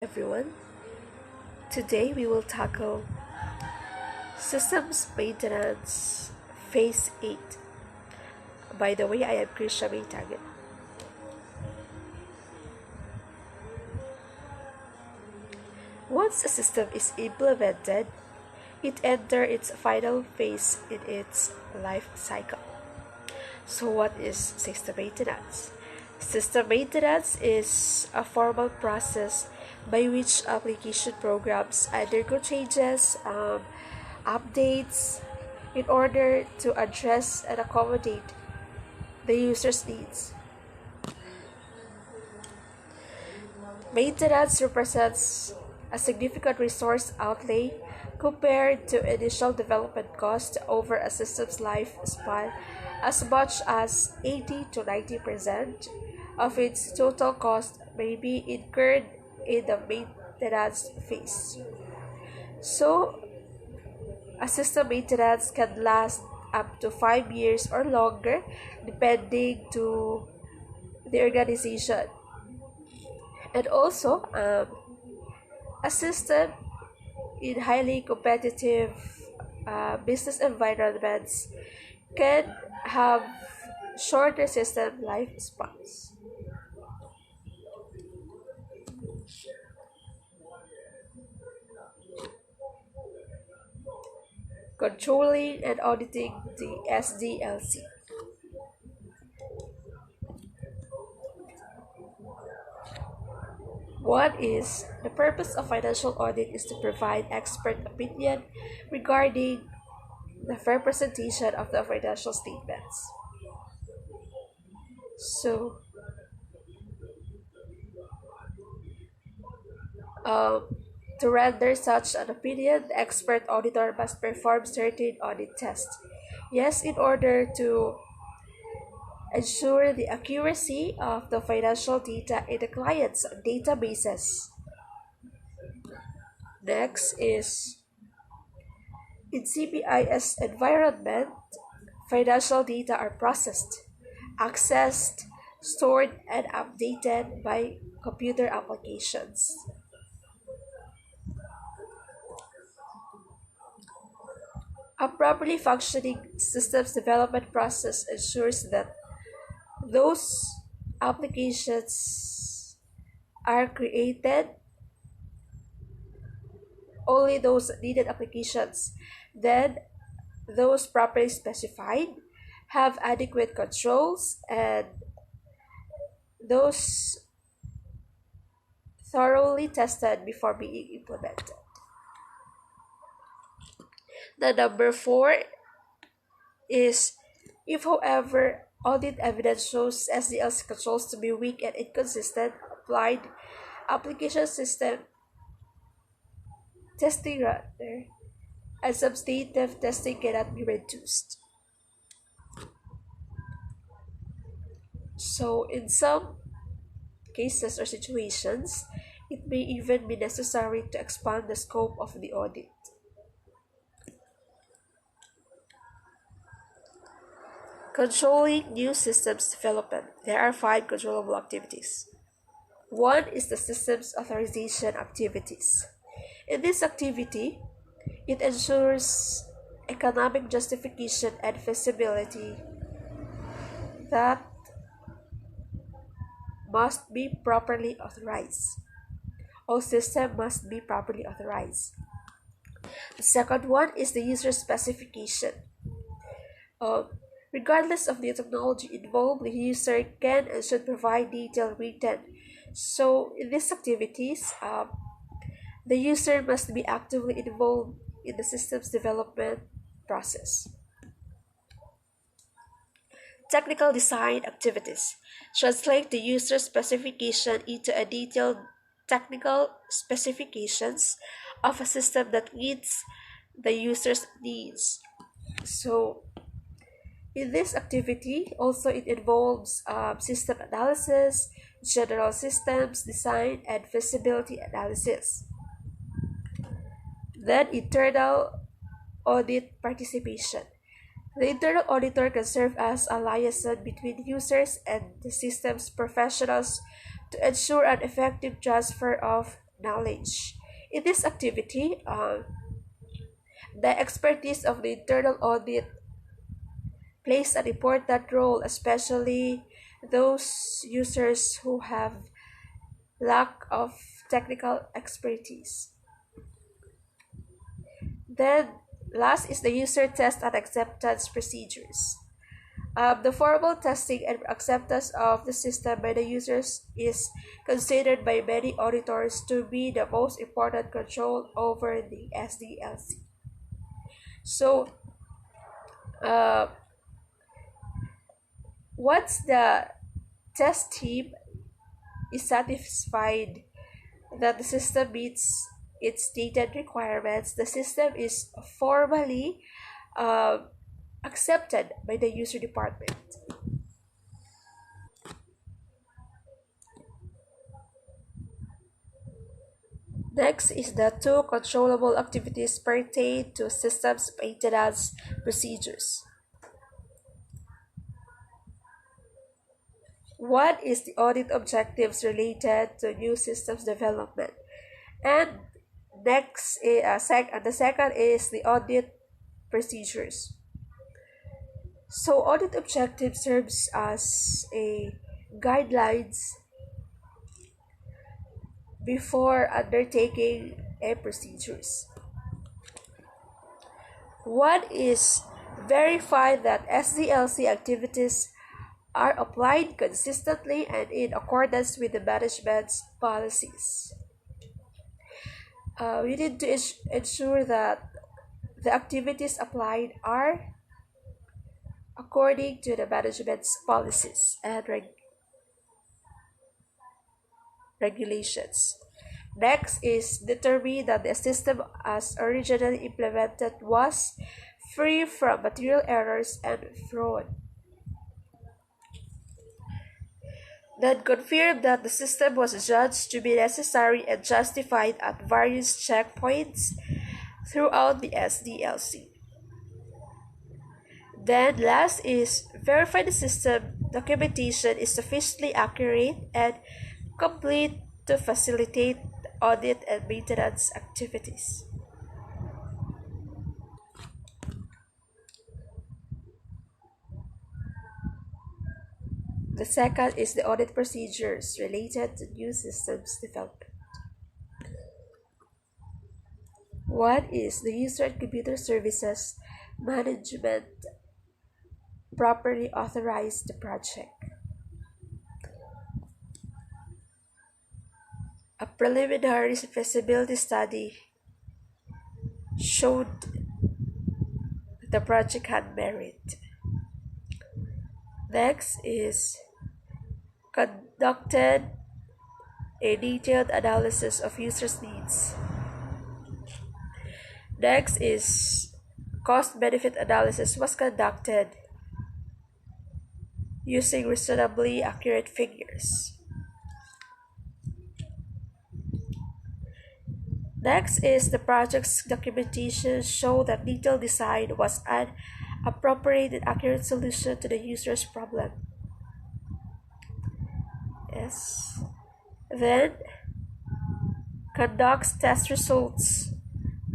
Everyone. Today we will tackle Systems Maintenance Phase 8. By the way, I am Krisha Target. Once a system is implemented, it enters its final phase in its life cycle. So what is system maintenance? System maintenance is a formal process by which application programs undergo changes, updates in order to address and accommodate the user's needs. Maintenance represents a significant resource outlay compared to initial development cost over a system's lifespan. As much as 80 to 90% of its total cost may be incurred in the maintenance phase. So, a system maintenance can last up to 5 years or longer depending to the organization. And also, a system in highly competitive business environments can have shorter system lifespans. Controlling and auditing the SDLC. One is the purpose of financial audit is to provide expert opinion regarding the fair presentation of the financial statements. So, um, to render such an opinion, the expert auditor must perform certain audit tests. Yes, in order to ensure the accuracy of the financial data in the client's databases. Next is in CPIS environment, financial data are processed, accessed, stored, and updated by computer applications. A properly functioning systems development process ensures that those applications are created, only those needed applications, then those properly specified, have adequate controls, and those thoroughly tested before being implemented. The number four is if, however, audit evidence shows SDLC controls to be weak and inconsistent, applied application system testing rather, and substantive testing cannot be reduced. So, in some cases or situations, it may even be necessary to expand the scope of the audit. Controlling new systems development. There are five controllable activities. One is the systems authorization activities. In this activity, it ensures economic justification and feasibility that must be properly authorized. All systems must be properly authorized. The second one is the user specification. Regardless of the technology involved, the user can and should provide detailed written. So, in these activities, the user must be actively involved in the system's development process. Technical design activities translate the user specification into a detailed technical specifications of a system that meets the user's needs. So, in this activity, also it involves system analysis, general systems design, and feasibility analysis. Then, internal audit participation. The internal auditor can serve as a liaison between users and the system's professionals to ensure an effective transfer of knowledge. In this activity, the expertise of the internal audit plays an important role, especially those users who have lack of technical expertise. Then, last is the user test and acceptance procedures. The formal testing and acceptance of the system by the users is considered by many auditors to be the most important control over the SDLC. So, uh, once the test team is satisfied that the system meets its stated requirements, the system is formally uh, accepted by the user department. Next is the two controllable activities pertain to systems maintenance procedures. One is the audit objectives related to new systems development, and the second is the audit procedures. So audit objective serves as a guidelines before undertaking a procedures. One is verify that SDLC activities are applied consistently and in accordance with the management's policies. We need to ensure that the activities applied are according to the management's policies and regulations. Next is determine that the system as originally implemented was free from material errors and fraud. Then confirm that the system was judged to be necessary and justified at various checkpoints throughout the SDLC. Then last is verify the system documentation is sufficiently accurate and complete to facilitate audit and maintenance activities. The second is the audit procedures related to new systems development. One is the user and computer services management properly authorize the project. A preliminary feasibility study showed the project had merit. Next is conducted a detailed analysis of users' needs. Next is cost benefit analysis was conducted using reasonably accurate figures. Next is the project's documentation show that detailed design was an appropriate and accurate solution to the user's problem. Yes. Then conducts test results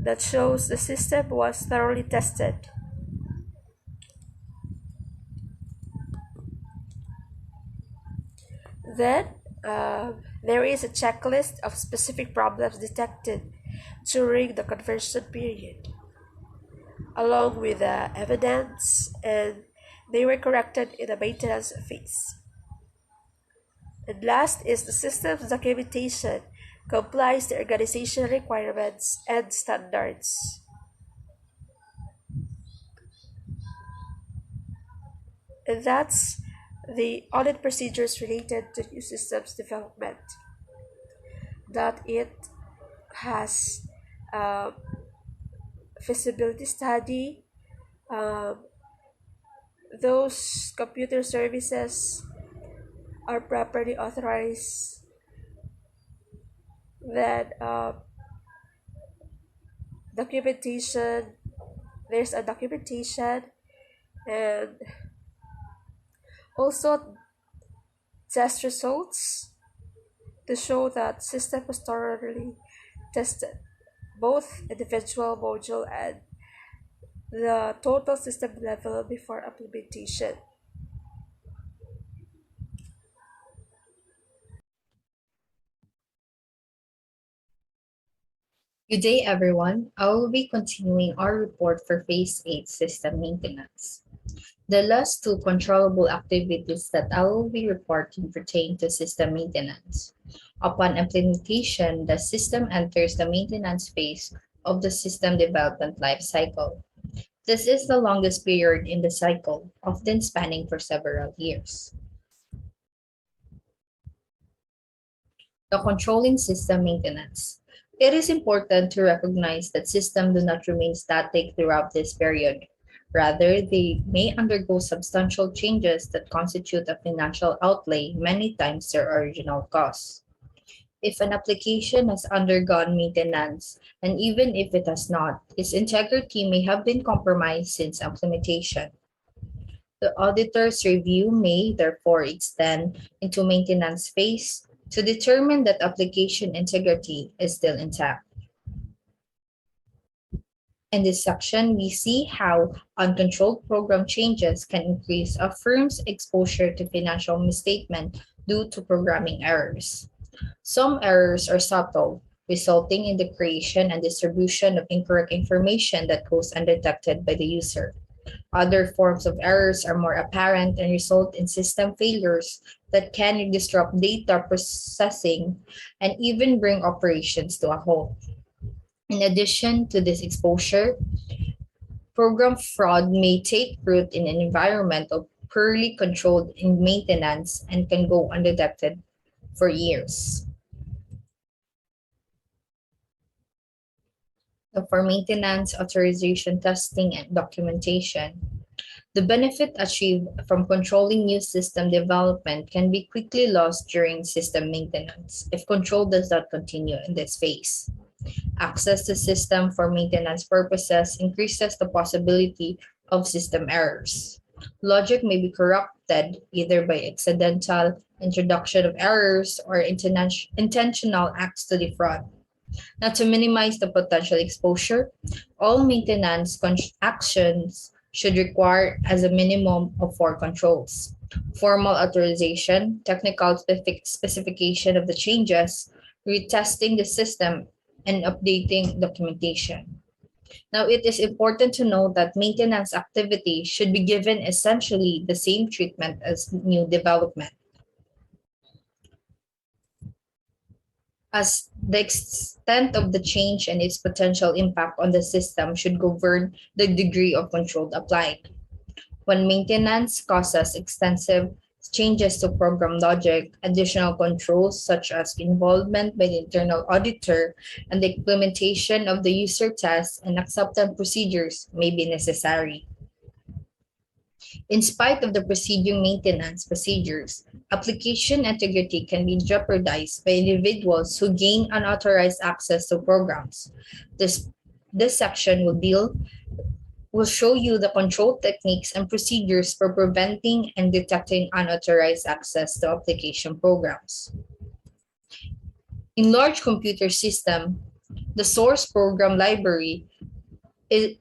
that shows the system was thoroughly tested. Then there is a checklist of specific problems detected during the conversion period, along with the evidence, and they were corrected in the maintenance phase. And last is the system's documentation complies the organizational requirements and standards. And that's the audit procedures related to new systems development. That it has a feasibility study, um, those computer services are properly authorized, then documentation, there's a documentation, and also test results to show that system was thoroughly tested, both individual module and the total system level before implementation. Good day, everyone. I will be continuing our report for Phase 8 system maintenance. The last two controllable activities that I will be reporting pertain to system maintenance. Upon implementation, the system enters the maintenance phase of the system development life cycle. This is the longest period in the cycle, often spanning for several years. The controlling system maintenance. It is important to recognize that systems do not remain static throughout this period. Rather, they may undergo substantial changes that constitute a financial outlay many times their original cost. If an application has undergone maintenance, and even if it has not, its integrity may have been compromised since implementation. The auditor's review may therefore extend into maintenance phase to determine that application integrity is still intact. In this section, we see how uncontrolled program changes can increase a firm's exposure to financial misstatement due to programming errors. Some errors are subtle, resulting in the creation and distribution of incorrect information that goes undetected by the user. Other forms of errors are more apparent and result in system failures that can disrupt data processing and even bring operations to a halt. In addition to this exposure, program fraud may take root in an environment of poorly controlled in maintenance and can go undetected for years. For maintenance, authorization testing, and documentation, the benefit achieved from controlling new system development can be quickly lost during system maintenance if control does not continue in this phase. Access to system for maintenance purposes increases the possibility of system errors. Logic may be corrupted either by accidental introduction of errors or intentional acts to defraud. Now, to minimize the potential exposure, all maintenance actions should require as a minimum of four controls: formal authorization, technical specification of the changes, retesting the system, and updating documentation. Now, it is important to note that maintenance activity should be given essentially the same treatment as new development, as the extent of the change and its potential impact on the system should govern the degree of control applied. When maintenance causes extensive changes to program logic, additional controls such as involvement by the internal auditor and the implementation of the user tests and acceptance procedures may be necessary. In spite of the preceding maintenance procedures, application integrity can be jeopardized by individuals who gain unauthorized access to programs. This section will show you the control techniques and procedures for preventing and detecting unauthorized access to application programs. In large computer system, the source program library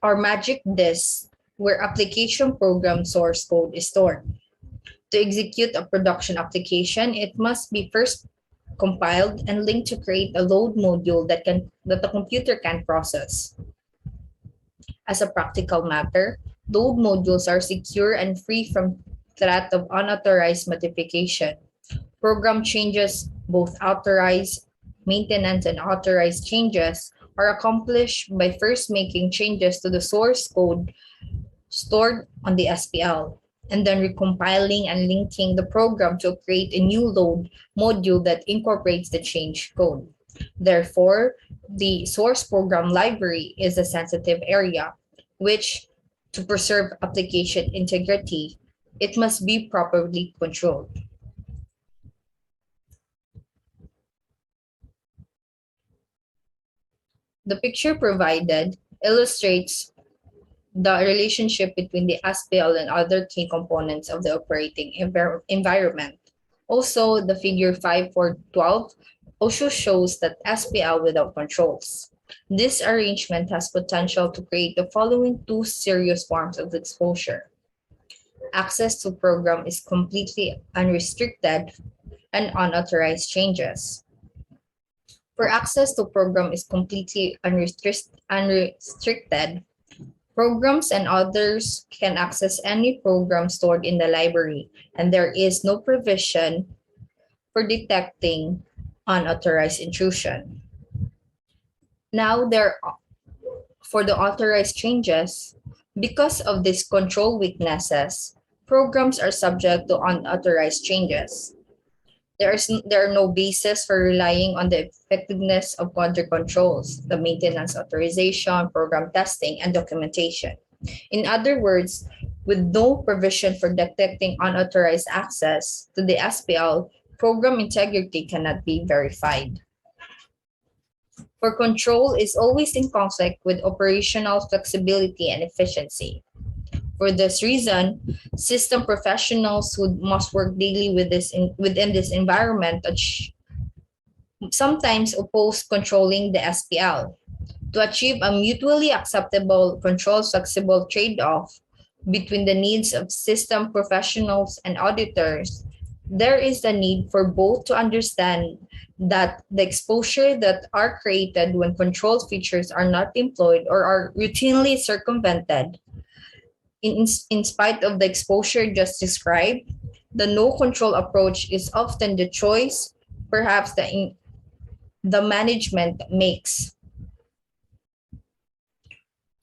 are magic disks where application program source code is stored. To execute a production application, it must be first compiled and linked to create a load module that the computer can process. As a practical matter, load modules are secure and free from threat of unauthorized modification. Program changes, both authorized maintenance and authorized changes, are accomplished by first making changes to the source code stored on the SPL, and then recompiling and linking the program to create a new load module that incorporates the changed code. Therefore, the source program library is a sensitive area, which, to preserve application integrity, it must be properly controlled. The picture provided illustrates the relationship between the SPL and other key components of the operating environment. Also, the figure 5.4.12 also shows that SPL without controls. This arrangement has potential to create the following two serious forms of exposure. Access to program is completely unrestricted and unauthorized changes. For access to program is completely unrestricted, programs and others can access any program stored in the library, and there is no provision for detecting unauthorized intrusion. Now, for the authorized changes, because of these control weaknesses, programs are subject to unauthorized changes. There are no basis for relying on the effectiveness of quadri controls, the maintenance authorization, program testing, and documentation. In other words, with no provision for detecting unauthorized access to the SPL, program integrity cannot be verified. For control is always in conflict with operational flexibility and efficiency. For this reason, system professionals who must work daily within this environment sometimes oppose controlling the SPL. To achieve a mutually acceptable control flexible trade-off between the needs of system professionals and auditors, there is the need for both to understand that the exposure that are created when control features are not employed or are routinely circumvented in spite of the exposure just described, the no control approach is often the choice perhaps the management makes.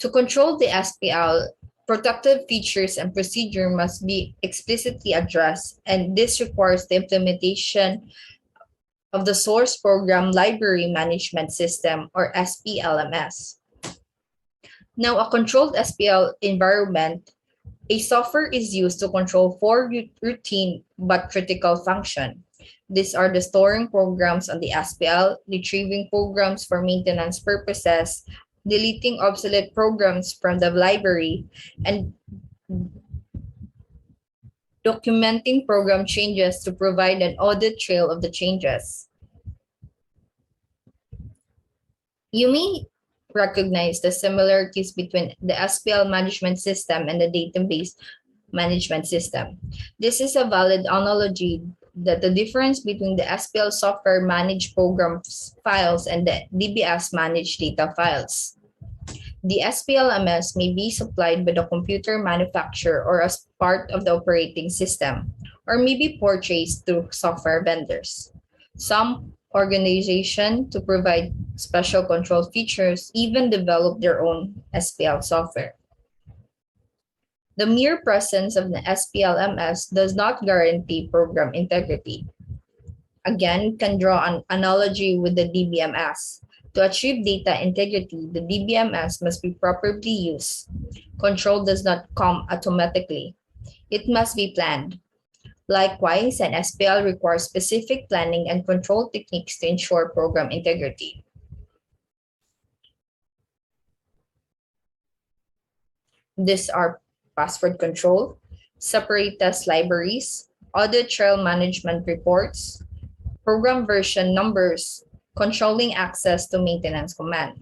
To control the SPL, protective features and procedure must be explicitly addressed, and this requires the implementation of the Source Program Library Management System, or SPLMS. Now, a controlled SPL environment, a software is used to control four routine but critical functions. These are the storing programs on the SPL, retrieving programs for maintenance purposes, deleting obsolete programs from the library, and documenting program changes to provide an audit trail of the changes. You may recognize the similarities between the SPL management system and the database management system. This is a valid analogy that the difference between the SPL software managed programs files and the DBS managed data files. The SPLMS may be supplied by the computer manufacturer or as part of the operating system, or may be purchased through software vendors. Some organizations, to provide special control features, even develop their own SPL software. The mere presence of the SPLMS does not guarantee program integrity. Again, can draw an analogy with the DBMS. To achieve data integrity, the DBMS must be properly used. Control does not come automatically. It must be planned. Likewise, an SPL requires specific planning and control techniques to ensure program integrity. These are password control, separate test libraries, audit trail management reports, program version numbers, controlling access to maintenance command.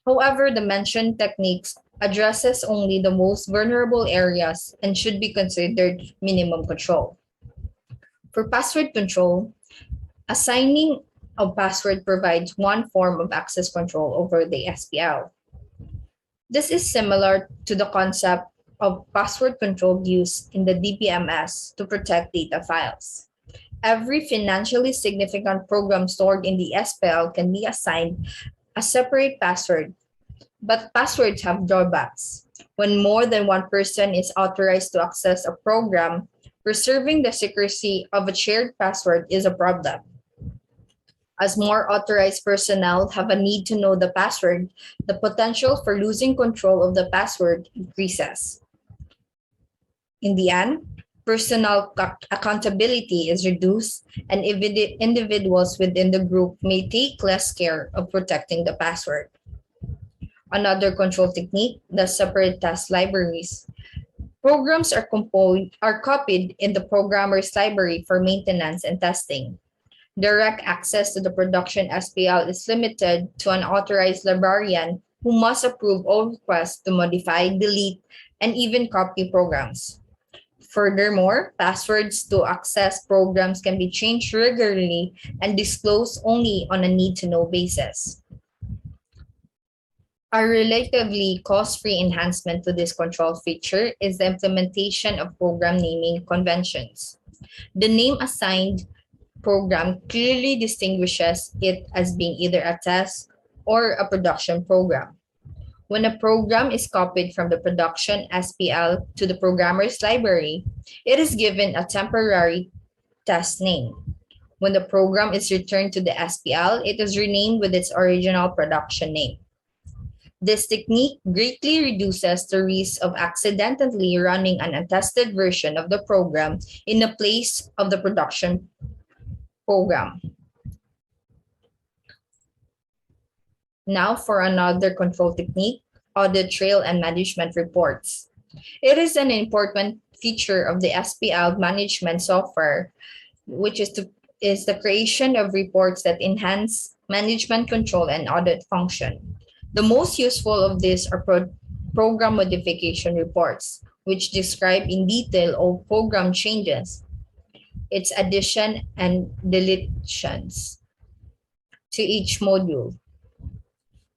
However, the mentioned techniques addresses only the most vulnerable areas and should be considered minimum control. For password control, assigning a password provides one form of access control over the SPL. This is similar to the concept of password control used in the DBMS to protect data files. Every financially significant program stored in the SPL can be assigned a separate password, but passwords have drawbacks. When more than one person is authorized to access a program, preserving the secrecy of a shared password is a problem. As more authorized personnel have a need to know the password, the potential for losing control of the password increases. In the end, personal accountability is reduced, and individuals within the group may take less care of protecting the password. Another control technique, the separate task libraries. Programs are copied in the programmer's library for maintenance and testing. Direct access to the production SPL is limited to an authorized librarian who must approve all requests to modify, delete, and even copy programs. Furthermore, passwords to access programs can be changed regularly and disclosed only on a need to know basis. A relatively cost-free enhancement to this control feature is the implementation of program naming conventions. The name assigned program clearly distinguishes it as being either a test or a production program. When a program is copied from the production SPL to the programmer's library, it is given a temporary test name. When the program is returned to the SPL, it is renamed with its original production name. This technique greatly reduces the risk of accidentally running an untested version of the program in the place of the production program. Now for another control technique, audit trail and management reports. It is an important feature of the SPL management software, which is the creation of reports that enhance management control and audit function. The most useful of these are program modification reports, which describe in detail all program changes, its addition and deletions to each module.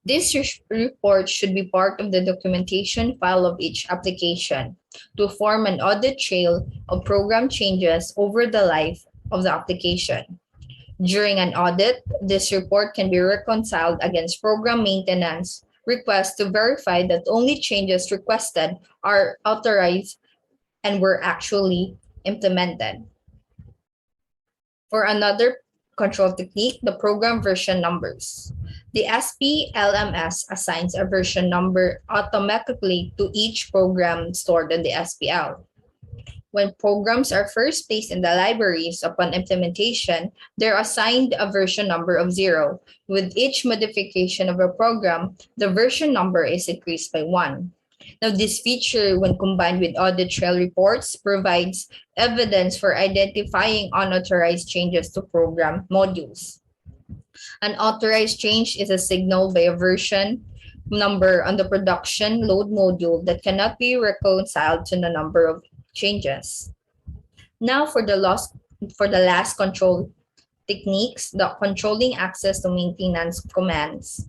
This report should be part of the documentation file of each application to form an audit trail of program changes over the life of the application. During an audit, this report can be reconciled against program maintenance requests to verify that only changes requested are authorized and were actually implemented. For another control technique, the program version numbers. The SPLMS assigns a version number automatically to each program stored in the SPL. When programs are first placed in the libraries upon implementation, they're assigned a version number of 0. With each modification of a program, the version number is increased by 1. Now, this feature, when combined with audit trail reports, provides evidence for identifying unauthorized changes to program modules. An authorized change is a signal by a version number on the production load module that cannot be reconciled to the number of changes. Now for the last control techniques, the controlling access to maintenance commands.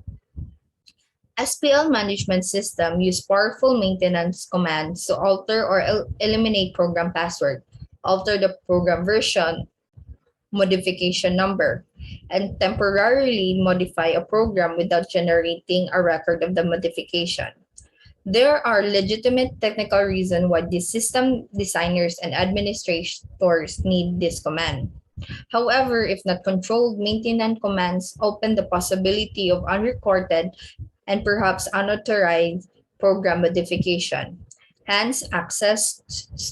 SPL management system use powerful maintenance commands to alter or eliminate program password, alter the program version, modification number, and temporarily modify a program without generating a record of the modification. There are legitimate technical reasons why the system designers and administrators need this command. However, if not controlled, maintenance commands open the possibility of unrecorded and perhaps unauthorized program modification. Hence, access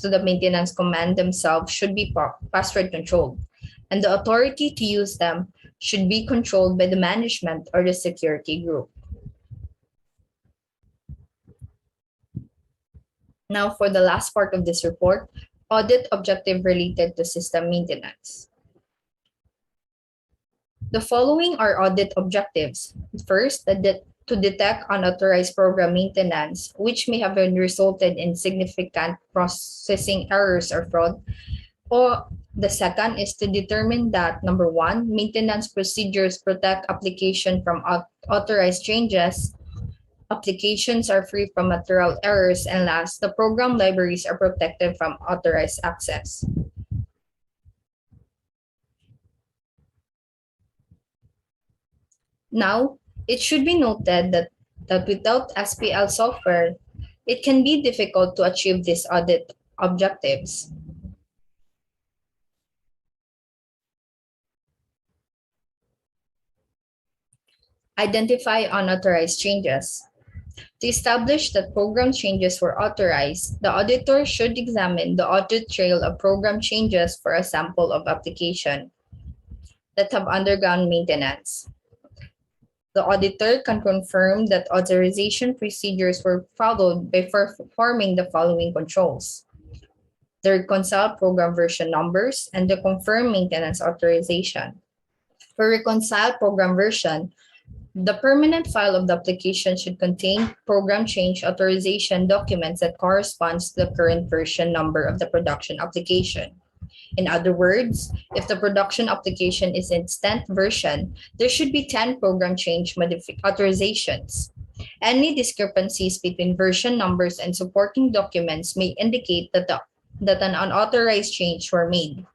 to the maintenance command themselves should be password controlled, and the authority to use them should be controlled by the management or the security group. Now for the last part of this report, audit objective related to system maintenance. The following are audit objectives. First, to detect unauthorized program maintenance, which may have resulted in significant processing errors or fraud. Or the second is to determine that, number one, maintenance procedures protect application from authorized changes. Applications are free from material errors, and last, the program libraries are protected from authorized access. Now, it should be noted that without SPL software, it can be difficult to achieve these audit objectives. Identify unauthorized changes. To establish that program changes were authorized, the auditor should examine the audit trail of program changes for a sample of application that have undergone maintenance. The auditor can confirm that authorization procedures were followed by performing the following controls: the reconciled program version numbers and the confirmed maintenance authorization. For reconciled program version, the permanent file of the application should contain program change authorization documents that corresponds to the current version number of the production application. In other words, if the production application is its 10th version, there should be 10 program change authorizations. Any discrepancies between version numbers and supporting documents may indicate that an unauthorized change were made.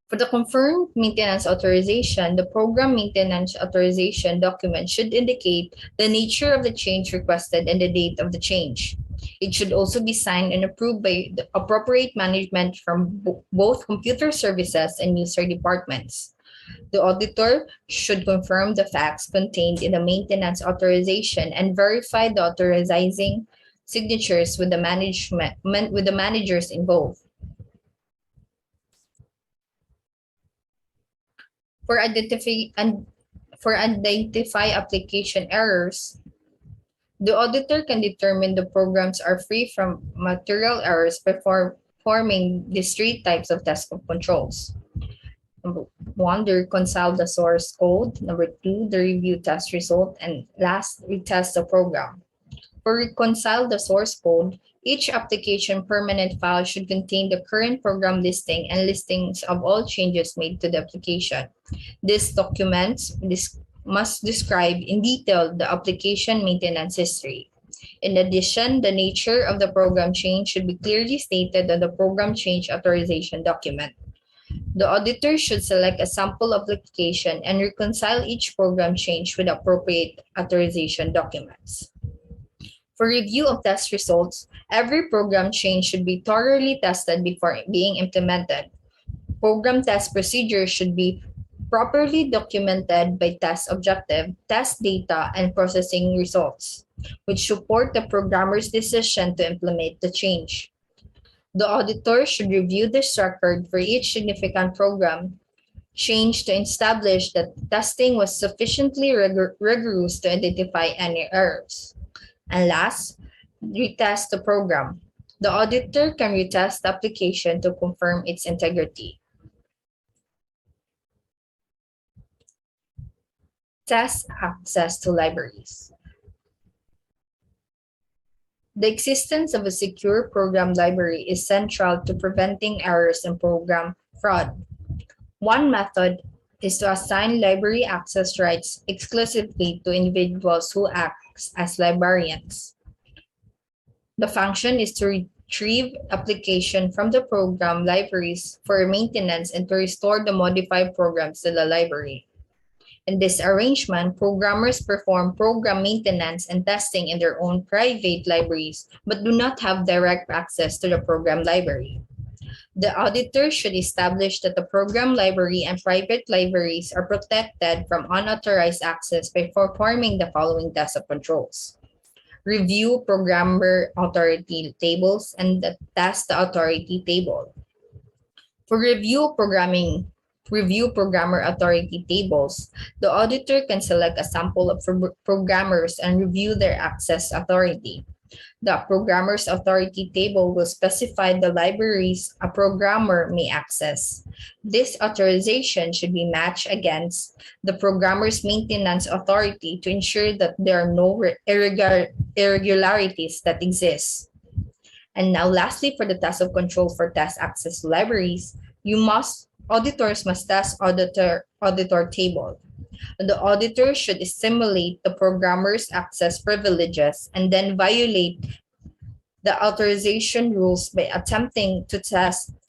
For the confirmed maintenance authorization, the program maintenance authorization document should indicate the nature of the change requested and the date of the change. It should also be signed and approved by the appropriate management from both computer services and user departments. The auditor should confirm the facts contained in the maintenance authorization and verify the authorizing signatures with the managers involved. For identify application errors, the auditor can determine the programs are free from material errors by forming these three types of test of controls. Number one, they reconcile the source code. Number two, they review test result. And last, retest the program. For reconcile the source code, each application permanent file should contain the current program listing and listings of all changes made to the application. These documents must describe in detail the application maintenance history. In addition, the nature of the program change should be clearly stated on the program change authorization document. The auditor should select a sample application and reconcile each program change with appropriate authorization documents. For review of test results, every program change should be thoroughly tested before being implemented. Program test procedures should be properly documented by test objective, test data, and processing results, which support the programmer's decision to implement the change. The auditor should review this record for each significant program change to establish that testing was sufficiently rigorous to identify any errors. And last, retest the program. The auditor can retest the application to confirm its integrity. Test access to libraries. The existence of a secure program library is central to preventing errors and program fraud. One method is to assign library access rights exclusively to individuals who act as librarians. The function is to retrieve application from the program libraries for maintenance and to restore the modified programs to the library. In this arrangement, programmers perform program maintenance and testing in their own private libraries, but do not have direct access to the program library. The auditor should establish that the program library and private libraries are protected from unauthorized access by performing the following test of controls. Review programmer authority tables and the test authority table. For review programmer authority tables, the auditor can select a sample of programmers and review their access authority. The programmer's authority table will specify the libraries a programmer may access. This authorization should be matched against the programmer's maintenance authority to ensure that there are no irregularities that exist. And now lastly, for the test of control for test access to libraries, auditors must test auditor table. The auditor should simulate the programmer's access privileges and then violate the authorization rules by attempting to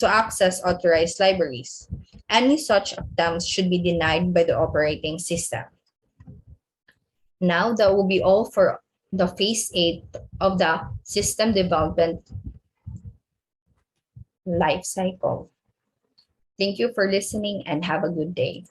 access authorized libraries. Any such attempts should be denied by the operating system. Now that will be all for the phase 8 of the system development life cycle. Thank you for listening and have a good day.